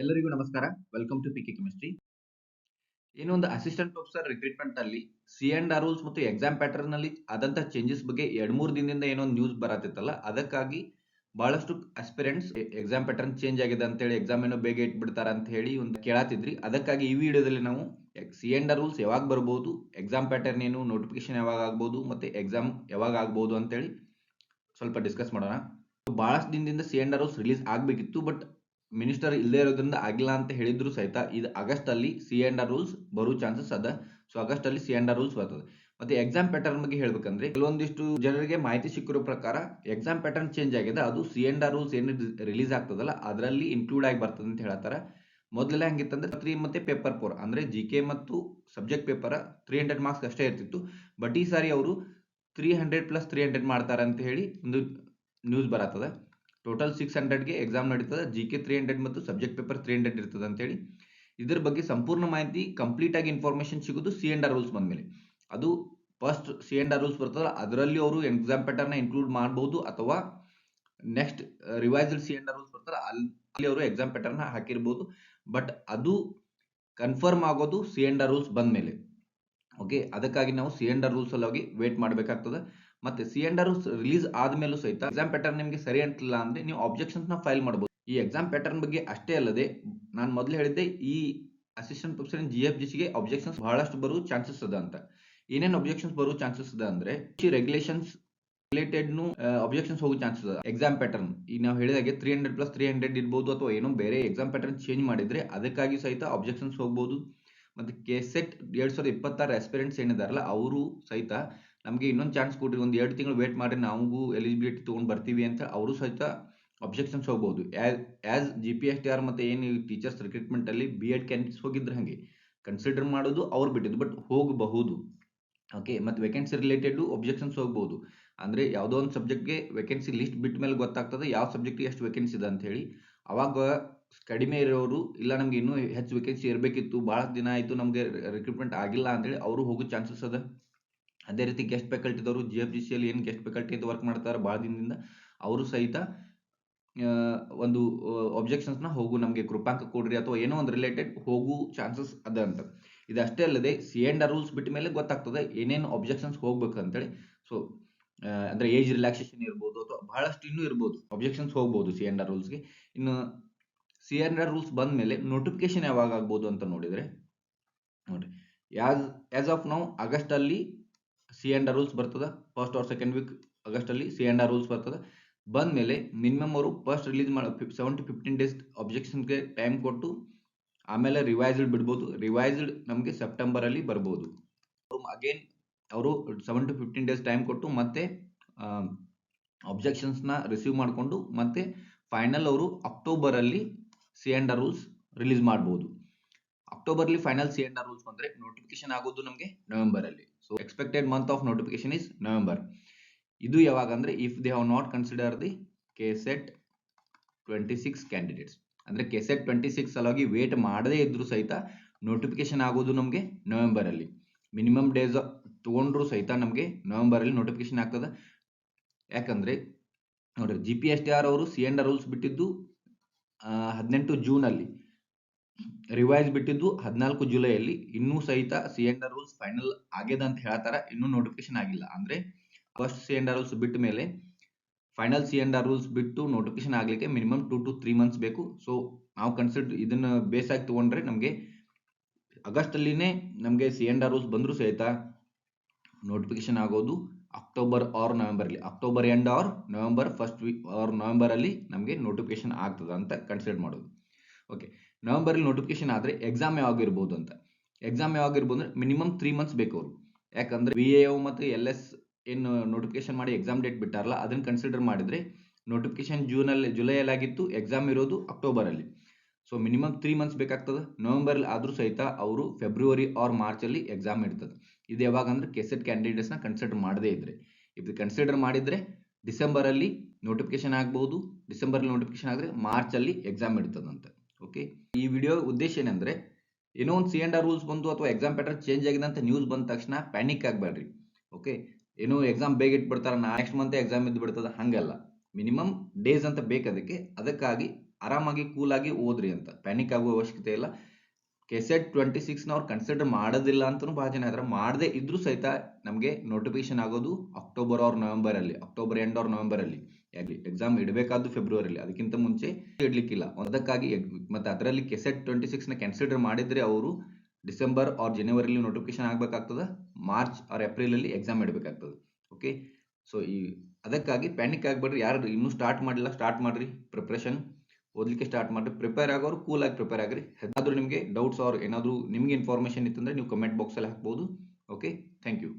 ಎಲ್ಲರಿಗೂ ನಮಸ್ಕಾರ. Welcome to PK chemistry. ಏನೋ ಒಂದು ಅಸಿಸ್ಟೆಂಟ್ ಪ್ರೊಫೆಸರ್ ರಿಕ್ರೂಟ್ಮೆಂಟ್ ಅಲ್ಲಿ ಸಿ ಅಂಡ್ ಆರ್ ರೂಲ್ಸ್ ಮತ್ತು ಎಕ್ಸಾಮ್ ಪ್ಯಾಟರ್ನ್ ಅಲ್ಲಿ ಆದಂತ ಚೇಂಜಸ್ ಬಗ್ಗೆ 2-3 ದಿನದಿಂದ ಏನೋ ಒಂದು ನ್ಯೂಸ್ ಬರತ್ತಿತ್ತಲ್ಲ, ಅದಕ್ಕಾಗಿ ಬಹಳಷ್ಟು ಆಸ್ಪಿರೆಂಟ್ಸ್ ಎಕ್ಸಾಮ್ ಪ್ಯಾಟರ್ನ್ ಚೇಂಜ್ ಆಗಿದೆ ಅಂತ ಹೇಳಿ ಎಕ್ಸಾಮ್ ಏನೋ ಬೇಗ ಇಟ್ಬಿಡ್ತಾರ ಅಂತ ಹೇಳಿ ಒಂದು ಕೇಳತ್ತಿದ್ರಿ. ಅದಕ್ಕಾಗಿ ಈ ವಿಡಿಯೋದಲ್ಲಿ ನಾವು ಸಿ ಅಂಡ್ ಆರ್ ರೂಲ್ಸ್ ಯಾವಾಗ ಬರ್ಬೋದು, ಎಕ್ಸಾಮ್ ಪ್ಯಾಟರ್ನ್ ಏನು, ನೋಟಿಫಿಕೇಶನ್ ಯಾವಾಗ ಆಗ್ಬೋದು, ಮತ್ತೆ ಎಕ್ಸಾಮ್ ಯಾವಾಗ ಆಗ್ಬೋದು ಅಂತ ಹೇಳಿ ಸ್ವಲ್ಪ ಡಿಸ್ಕಸ್ ಮಾಡೋಣ. ಬಹಳಷ್ಟು ದಿನದಿಂದ C and R rules release ಆಗಬೇಕಿತ್ತು, ಬಟ್ ಮಿನಿಸ್ಟರ್ ಇಲ್ಲದೆ ಇರೋದ್ರಿಂದ ಆಗಿಲ್ಲ ಅಂತ ಹೇಳಿದ್ರು ಸಹಿತ ಇದು ಆಗಸ್ಟ್ ಅಲ್ಲಿ ಸಿ ಅಂಡ್ ಆರ್ ರೂಲ್ಸ್ ಬರೋ ಚಾನ್ಸಸ್ ಅದ. ಸೊ ಆಗಸ್ಟ್ ಅಲ್ಲಿ ಸಿ ಅಂಡ್ ಆರ್ ರೂಲ್ಸ್ ಬರ್ತದೆ. ಮತ್ತೆ ಎಕ್ಸಾಮ್ ಪ್ಯಾಟರ್ನ್ ಬಗ್ಗೆ ಹೇಳ್ಬೇಕಂದ್ರೆ ಕೆಲವೊಂದಿಷ್ಟು ಜನರಿಗೆ ಮಾಹಿತಿ ಸಿಕ್ಕಿರೋ ಪ್ರಕಾರ ಎಕ್ಸಾಮ್ ಪ್ಯಾಟರ್ನ್ ಚೇಂಜ್ ಆಗಿದೆ. ಅದು ಸಿ ಅಂಡ್ ಆರ್ ರೂಲ್ಸ್ ಏನು ರಿಲೀಸ್ ಆಗ್ತದಲ್ಲ ಅದರಲ್ಲಿ ಇನ್ಕ್ಲೂಡ್ ಆಗಿ ಬರ್ತದೆ ಅಂತ ಹೇಳ್ತಾರ. ಮೊದಲೆಲ್ಲ ಹೆಂಗಿತ್ತಂದ್ರೆ 3 ಮತ್ತೆ ಪೇಪರ್ 4 ಅಂದ್ರೆ ಜಿ ಕೆ ಮತ್ತು ಸಬ್ಜೆಕ್ಟ್ ಪೇಪರ್ 300 ಮಾರ್ಕ್ಸ್ ಅಷ್ಟೇ ಇರ್ತಿತ್ತು. ಬಟ್ ಈ ಸಾರಿ ಅವರು 300 ಪ್ಲಸ್ 300 ಮಾಡ್ತಾರೆ ಅಂತ ಹೇಳಿ ಒಂದು ನ್ಯೂಸ್ ಬರತ್ತದ. ಟೋಟಲ್ 600ಗೆ ಎಕ್ಸಾಮ್ ನಡೀತದೆ. ಜಿ ಕೆ 300 ಮತ್ತು ಸಬ್ಜೆಕ್ಟ್ ಪೇಪರ್ 300 ಇರ್ತದೆ ಅಂತ ಹೇಳಿ. ಇದ್ರ ಬಗ್ಗೆ ಸಂಪೂರ್ಣ ಮಾಹಿತಿ ಕಂಪ್ಲೀಟ್ ಆಗಿ ಇನ್ಫಾರ್ಮೇಶನ್ ಸಿಗೋದು ಸಿ ಅಂಡ್ ಆರ್ ರೂಲ್ಸ್ ಬಂದ್ಮೇಲೆ. ಅದು first C and R rules ಬರ್ತದಲ್ಲ ಅದರಲ್ಲಿ ಅವರು ಎಕ್ಸಾಮ್ ಪ್ಯಾಟರ್ನ್ ಇನ್ಕ್ಲೂಡ್ ಮಾಡಬಹುದು, ಅಥವಾ next revised C and R rules ಬರ್ತಲ್ಲ ಅಲ್ಲಿ ಅವರು ಎಕ್ಸಾಮ್ ಪ್ಯಾಟರ್ನ್ ಹಾಕಿರ್ಬೋದು. ಬಟ್ ಅದು ಕನ್ಫರ್ಮ್ ಆಗೋದು ಸಿ ಅಂಡ್ ಆರ್ ರೂಲ್ಸ್ ಬಂದ್ಮೇಲೆ. ಓಕೆ, ಅದಕ್ಕಾಗಿ ನಾವು ಸಿ ಅಂಡ್ ಆರ್ ರೂಲ್ಸ್ ಅಲ್ಲಿ ವೇಟ್ ಮಾಡಬೇಕಾಗ್ತದೆ. ಮತ್ತೆ C and R rules release ಆದ್ಮೇಲೂ ಸಹಿತ ಎಕ್ಸಾಮ್ ಪ್ಯಾಟರ್ನ್ ನಿಮಗೆ ಸರಿ ಅಂಟಿಲ್ಲ ಅಂದ್ರೆ ನೀವು ಆಬ್ಜೆಕ್ಷನ್ಸ್ ನ ಫೈಲ್ ಮಾಡಬಹುದು. ಈ ಎಕ್ಸಾಮ್ ಪ್ಯಾಟರ್ನ್ ಬಗ್ಗೆ ಅಷ್ಟೇ ಅಲ್ಲದೆ ನಾನು ಮೊದಲು ಹೇಳಿದ್ದೆ ಈ assistant professor G F G ಗೆ ಆಬ್ಜೆಕ್ಷನ್ಸ್ ಬಹಳಷ್ಟು ಬರೋ ಚಾನ್ಸಸ್ ಅದ ಅಂತ. ಏನೇನು ಆಬ್ಜೆಕ್ಷನ್ಸ್ ಬರೋ ಚಾನ್ಸಸ್ ಅದ ಅಂದ್ರೆ ರೆಗ್ಯುಲೇಷನ್ಸ್ ರಿಲೇಟೆಡ್ ಆಬ್ಜೆಕ್ಷನ್ಸ್ ಹೋಗೋ ಚಾನ್ಸಸ್ ಅದ. ಎಕ್ಸಾಮ್ ಪ್ಯಾಟರ್ನ್ ಈಗ ನಾವು ಹೇಳಿದಾಗೆ 300 ಪ್ಲಸ್ 300 ಇರ್ಬೋದು, ಅಥವಾ ಏನೋ ಬೇರೆ ಎಕ್ಸಾಮ್ ಪ್ಯಾಟರ್ನ್ ಚೇಂಜ್ ಮಾಡಿದ್ರೆ ಅದಕ್ಕಾಗಿ ಸಹಿತ ಆಬ್ಜೆಕ್ಷನ್ಸ್ ಹೋಗ್ಬೋದು. ಮತ್ತೆ ಕೆಸೆಟ್ 2026 ಆಸ್ಪಿರೆಂಟ್ಸ್ ಏನಿದಾರಲ್ಲ ಅವರು ಸಹಿತ ನಮಗೆ ಇನ್ನೊಂದು ಚಾನ್ಸ್ ಕೊಡ್ರಿ, ಒಂದು 2 ತಿಂಗಳು ವೇಟ್ ಮಾಡಿ ನಾವು ಎಲಿಜಿಬಿಲಿಟಿ ತಗೊಂಡ್ ಬರ್ತೀವಿ ಅಂತ ಅವರು ಸಹಿತ ಆಬ್ಜೆಕ್ಷನ್ಸ್ ಹೋಗಬಹುದು. As G P S T R ಮತ್ತೆ ಏನು ಟೀಚರ್ಸ್ ರಿಕ್ರೂಟ್ಮೆಂಟ್ ಅಲ್ಲಿ ಬಿ ಎಡ್ ಕ್ಯಾಂಡಿಡೇಟ್ಸ್ ಹೋಗಿದ್ರೆ ಹಂಗೆ ಕನ್ಸಿಡರ್ ಮಾಡೋದು ಅವ್ರು ಬಿಟ್ಟಿದ್ದು, ಬಟ್ ಹೋಗಬಹುದು. ಓಕೆ, ಮತ್ತೆ ವೇಕೆನ್ಸಿ ರಿಲೇಟೆಡ್ ಆಬ್ಜೆಕ್ಷನ್ಸ್ ಹೋಗಬಹುದು. ಅಂದ್ರೆ ಯಾವುದೋ ಒಂದು ಸಬ್ಜೆಕ್ಟ್ಗೆ ವೇಕೆನ್ಸಿ ಲಿಸ್ಟ್ ಬಿಟ್ಟ ಮೇಲೆ ಗೊತ್ತಾಗ್ತದೆ ಯಾವ ಸಬ್ಜೆಕ್ಟ್ ಎಷ್ಟು ವೇಕೆನ್ಸಿ ಇದೆ ಅಂತ ಹೇಳಿ. ಅವಾಗ ಕಡಿಮೆ ಇರೋರು ಇಲ್ಲ ನಮ್ಗೆ ಇನ್ನೂ ಹೆಚ್ಚು ವೇಕೆನ್ಸಿ ಇರಬೇಕಿತ್ತು, ಬಹಳ ದಿನ ಆಯ್ತು ನಮ್ಗೆ ರಿಕ್ರೂಟ್ಮೆಂಟ್ ಆಗಿಲ್ಲ ಅಂತೇಳಿ ಅವರು ಹೋಗೋ ಚಾನ್ಸಸ್ ಅದ. ಅದೇ ರೀತಿ ಗೆಸ್ಟ್ ಫ್ಯಾಕಲ್ಟಿ ದವರು ಜಿ ಎಫ್ ಜಿ ಸಿ ಅಲ್ಲಿ ಏನು ಗೆಸ್ಟ್ ಫ್ಯಾಕಲ್ಟಿ ಅಂತ ವರ್ಕ್ ಮಾಡ್ತಾರೆ ಬಹಳ ದಿನದಿಂದ ಅವರು ಸಹಿತ ಒಂದು ಆಬ್ಜೆಕ್ಷನ್ಸ್ ನ ಹೋಗು ನಮಗೆ ಕೃಪಾಂಕ ಕೊಡ್ರಿ ಅಥವಾ ಏನೋ ಒಂದು ರಿಲೇಟೆಡ್ ಹೋಗು ಚಾನ್ಸಸ್ ಅದ ಅಂತ. ಇದಷ್ಟೇ ಅಲ್ಲದೆ ಸಿ ಅಂಡ್ ಆರ್ ರೂಲ್ಸ್ ಬಿಟ್ಟ ಮೇಲೆ ಗೊತ್ತಾಗ್ತದೆ ಏನೇನು ಆಬ್ಜೆಕ್ಷನ್ಸ್ ಹೋಗ್ಬೇಕು ಅಂತೇಳಿ. ಸೊ ಅಂದ್ರೆ ಏಜ್ ರಿಲ್ಯಾಕ್ಸೇಷನ್ ಇರ್ಬೋದು ಅಥವಾ ಬಹಳಷ್ಟು ಇನ್ನೂ ಇರ್ಬೋದು, ಆಬ್ಜೆಕ್ಷನ್ಸ್ ಹೋಗ್ಬೋದು ಸಿ ಅಂಡ್ ಆರ್ ರೂಲ್ಸ್ಗೆ. ಇನ್ನು ಸಿ ಅಂಡ್ ಆರ್ ರೂಲ್ಸ್ ಬಂದ ಮೇಲೆ ನೋಟಿಫಿಕೇಶನ್ ಯಾವಾಗ ಆಗ್ಬೋದು ಅಂತ ನೋಡಿದ್ರೆ ನೋಡ್ರಿ, ಆಸ್ ಆಫ್ ನೌ ಆಗಸ್ಟ್ ಅಲ್ಲಿ ಸಿ ಅಂಡ್ ಆರ್ ರೂಲ್ಸ್ ಬರ್ತದ. First or second week August ಅಲ್ಲಿ ಸಿ ಅಂಡ್ ಆರ್ ರೂಲ್ಸ್ ಬರ್ತದ. ಬಂದ ಮೇಲೆ ಮಿನಿಮಮ್ ಅವರು ಫಸ್ಟ್ ರಿಲೀಸ್ ಮಾಡಿ 7 to 15 ಡೇಸ್ ಆಬ್ಜೆಕ್ಷನ್ಗೆ ಟೈಮ್ ಕೊಟ್ಟು ಆಮೇಲೆ ರಿವೈಸ್ಡ್ ಬಿಡ್ಬೋದು. ರಿವೈಸ್ಡ್ ನಮಗೆ ಸೆಪ್ಟೆಂಬರ್ ಅಲ್ಲಿ ಬರ್ಬೋದು. ಅಗೇನ್ ಅವರು 7 to 15 ಡೇಸ್ ಟೈಮ್ ಕೊಟ್ಟು ಮತ್ತೆ ಆಬ್ಜೆಕ್ಷನ್ಸ್ ನ ರಿಸೀವ್ ಮಾಡಿಕೊಂಡು ಮತ್ತೆ ಫೈನಲ್ ಅವರು ಅಕ್ಟೋಬರ್ ಅಲ್ಲಿ C and R rules release ಮಾಡಬಹುದು. ಅಕ್ಟೋಬರ್ ಅಲ್ಲಿ final C and R rules ಬಂದ್ರೆ ನೋಟಿಫಿಕೇಶನ್ ಆಗೋದು ನಮಗೆ ನವೆಂಬರ್ ಅಲ್ಲಿ. So expected month of notification is November. ಇದು ಯಾವಾಗ ಅಂದ್ರೆ if they have not consider the KSET 26 candidates, ಅಂದ್ರೆ ಕೆಸೆಟ್ 26 ಸಲುವಾಗಿ ವೇಟ್ ಮಾಡದೇ ಇದ್ರು ಸಹಿತ ನೋಟಿಫಿಕೇಶನ್ ಆಗೋದು ನಮಗೆ ನವೆಂಬರ್ ಅಲ್ಲಿ. ಮಿನಿಮಮ್ ಡೇಸ್ ತಗೊಂಡ್ರು ಸಹಿತ ನಮಗೆ ನವೆಂಬರ್ ಅಲ್ಲಿ ನೋಟಿಫಿಕೇಶನ್ ಆಗ್ತದೆ. ಯಾಕಂದ್ರೆ ನೋಡ್ರಿ, G P S T R ಅವರು ಸಿ ಅಂಡ್ ಆರ್ ರೂಲ್ಸ್ ಬಿಟ್ಟಿದ್ದು 18 ಜೂನ್ ಅಲ್ಲಿ, ರಿವೈಸ್ ಬಿಟ್ಟಿದ್ದು 14 ಜುಲೈಯಲ್ಲಿ. ಇನ್ನೂ ಸಹಿತ C and R rules final ಆಗ್ಯದ ಅಂತ ಹೇಳ್ತಾರ, ಇನ್ನೂ ನೋಟಿಫಿಕೇಶನ್ ಆಗಿಲ್ಲ. ಅಂದ್ರೆ first C and R rules ಬಿಟ್ಟ ಮೇಲೆ final C and R rules ಬಿಟ್ಟು ನೋಟಿಫಿಕೇಶನ್ ಆಗ್ಲಿಕ್ಕೆ ಮಿನಿಮಮ್ 2 to 3 ಮಂತ್ಸ್ ಬೇಕು. ಸೊ ನಾವು ಕನ್ಸಿಡರ್ ಇದನ್ನ ಬೇಸ್ ಆಗಿ ತಗೊಂಡ್ರೆ ನಮಗೆ ಆಗಸ್ಟ್ ಅಲ್ಲಿನೇ ನಮಗೆ ಸಿ ಅಂಡ್ ಆರ್ ರೂಲ್ಸ್ ಬಂದ್ರು ಸಹಿತ ನೋಟಿಫಿಕೇಶನ್ ಆಗೋದು ಅಕ್ಟೋಬರ್ ಆರ್ ನವೆಂಬರ್ ಅಲ್ಲಿ. October end or November first week or November ಅಲ್ಲಿ ನಮಗೆ ನೋಟಿಫಿಕೇಶನ್ ಆಗ್ತದ ಅಂತ ಕನ್ಸಿಡರ್ ಮಾಡೋದು. ಓಕೆ, ನವೆಂಬರ್ ಅಲ್ಲಿ ನೋಟಿಫಿಕೇಶನ್ ಆದ್ರೆ ಎಕ್ಸಾಮ್ ಯಾವಾಗ ಇರ್ಬೋದು ಅಂತ. ಎಕ್ಸಾಮ್ ಯಾವಾಗ ಇರ್ಬೋದು ಅಂದ್ರೆ ಮಿನಿಮಮ್ 3 ಮಂತ್ಸ್ ಬೇಕು ಅವರು. ಯಾಕಂದ್ರೆ ವಿ ಎ ಮತ್ತು ಎಲ್ ಎಸ್ ಏನು ನೋಟಿಫಿಕೇಶನ್ ಮಾಡಿ ಎಕ್ಸಾಮ್ ಡೇಟ್ ಬಿಟ್ಟಾರಲ್ಲ ಅದನ್ನ ಕನ್ಸಿಡರ್ ಮಾಡಿದ್ರೆ ನೋಟಿಫಿಕೇಶನ್ ಜುಲೈ ಅಲ್ಲಿ ಆಗಿತ್ತು, ಎಕ್ಸಾಮ್ ಇರೋದು ಅಕ್ಟೋಬರ್ ಅಲ್ಲಿ. ಸೊ ಮಿನಿಮಮ್ 3 ಮಂತ್ಸ್ ಬೇಕಾಗ್ತದೆ. ನವೆಂಬರ್ ಅಲ್ಲಿ ಆದ್ರೂ ಸಹಿತ ಅವರು ಫೆಬ್ರವರಿ ಆರ್ ಮಾರ್ಚ್ ಅಲ್ಲಿ ಎಕ್ಸಾಮ್ ಇರ್ತದೆ. ಇದು ಯಾವಾಗ ಅಂದ್ರೆ ಕೆಸೆಟ್ ಕ್ಯಾಂಡಿಡೇಟ್ಸ್ ನ ಕನ್ಸಿಡರ್ ಮಾಡದೇ ಇದ್ರೆ. ಇದು ಕನ್ಸಿಡರ್ ಮಾಡಿದ್ರೆ ಡಿಸೆಂಬರ್ ಅಲ್ಲಿ ನೋಟಿಫಿಕೇಶನ್ ಆಗಬಹುದು. ಡಿಸೆಂಬರ್ ಅಲ್ಲಿ ನೋಟಿಫಿಕೇಶನ್ ಆದ್ರೆ ಮಾರ್ಚ್ ಅಲ್ಲಿ ಎಕ್ಸಾಮ್ ಇರ್ತದಂತ. ಓಕೆ, ಈ ವಿಡಿಯೋ ಉದ್ದೇಶ ಏನಂದ್ರೆ ಏನೋ ಒಂದು ಸಿ ಅಂಡ್ ಆರ್ ರೂಲ್ಸ್ ಬಂದು ಅಥವಾ ಎಕ್ಸಾಮ್ ಪ್ಯಾಟರ್ನ್ ಚೇಂಜ್ ಆಗಿದೆ ಅಂತ ನ್ಯೂಸ್ ಬಂದ ತಕ್ಷಣ ಪ್ಯಾನಿಕ್ ಆಗಬೇಡ್ರಿ. ಓಕೆ, ಏನೋ ಎಕ್ಸಾಮ್ ಬೇಗ ಇಟ್ಬಿಡ್ತಾರ, ನೆಕ್ಸ್ಟ್ ಮಂತ್ ಎಕ್ಸಾಮ್ ಇದ್ದು ಬಿಡ್ತದ, ಹಂಗಲ್ಲ. ಮಿನಿಮಮ್ ಡೇಸ್ ಅಂತ ಬೇಕು ಅದಕ್ಕೆ. ಅದಕ್ಕಾಗಿ ಆರಾಮಾಗಿ ಕೂಲಾಗಿ ಓದ್ರಿ ಅಂತ. ಪ್ಯಾನಿಕ್ ಆಗುವ ಅವಶ್ಯಕತೆ ಇಲ್ಲ. ಕೆಸೆಟ್ 26ನ ಅವ್ರು ಕನ್ಸಿಡರ್ ಮಾಡೋದಿಲ್ಲ ಅಂತಲೂ ಭಾಳ ಜನ ಇದ್ದಾರೆ. ಮಾಡದೇ ಇದ್ರೂ ಸಹಿತ ನಮಗೆ ನೋಟಿಫಿಕೇಶನ್ ಆಗೋದು ಅಕ್ಟೋಬರ್ ಆರ್ ನವೆಂಬರಲ್ಲಿ, ಅಕ್ಟೋಬರ್ ಎಂಡ್ ಆರ್ ನವೆಂಬರಲ್ಲಿ. ಎಕ್ಸಾಮ್ ಇಡಬೇಕಾದ್ದು ಫೆಬ್ರವರಿಲಿ, ಅದಕ್ಕಿಂತ ಮುಂಚೆ ಇಡ್ಲಿಕ್ಕಿಲ್ಲ. ಅದಕ್ಕಾಗಿ ಮತ್ತೆ ಅದರಲ್ಲಿ ಕೆಸೆಟ್ 26ನ ಕನ್ಸಿಡರ್ ಮಾಡಿದರೆ ಅವರು ಡಿಸೆಂಬರ್ ಆರ್ ಜನವರಿಲಿ ನೋಟಿಫಿಕೇಶನ್ ಆಗಬೇಕಾಗ್ತದೆ, ಮಾರ್ಚ್ ಆರ್ ಏಪ್ರಿಲಲ್ಲಿ ಎಕ್ಸಾಮ್ ಇಡಬೇಕಾಗ್ತದೆ. ಓಕೆ, ಸೊ ಅದಕ್ಕಾಗಿ ಪ್ಯಾನಿಕ್ ಆಗಬೇಡ್ರಿ. ಯಾರು ಇನ್ನೂ ಸ್ಟಾರ್ಟ್ ಮಾಡಿಲ್ಲ, ಸ್ಟಾರ್ಟ್ ಮಾಡಿರಿ ಪ್ರಿಪ್ರೇಷನ್. ಓದಲಿಕ್ಕೆ ಸ್ಟಾರ್ಟ್ ಮಾಡಿರಿ. ಪ್ರಿಪೇರ್ ಆಗೋರು ಕೂಲಾಗಿ ಪ್ರಿಪೇರ್ ಆಗಿರಿ. ಏನಾದರೂ ನಿಮಗೆ ಡೌಟ್ಸ್ ಆರ್ ಏನಾದರೂ ನಿಮಗೆ ಇನ್ಫಾರ್ಮೇಷನ್ ಇತ್ತಂದರೆ ನೀವು ಕಮೆಂಟ್ ಬಾಕ್ಸಲ್ಲಿ ಹಾಕ್ಬೋದು. Okay, thank you.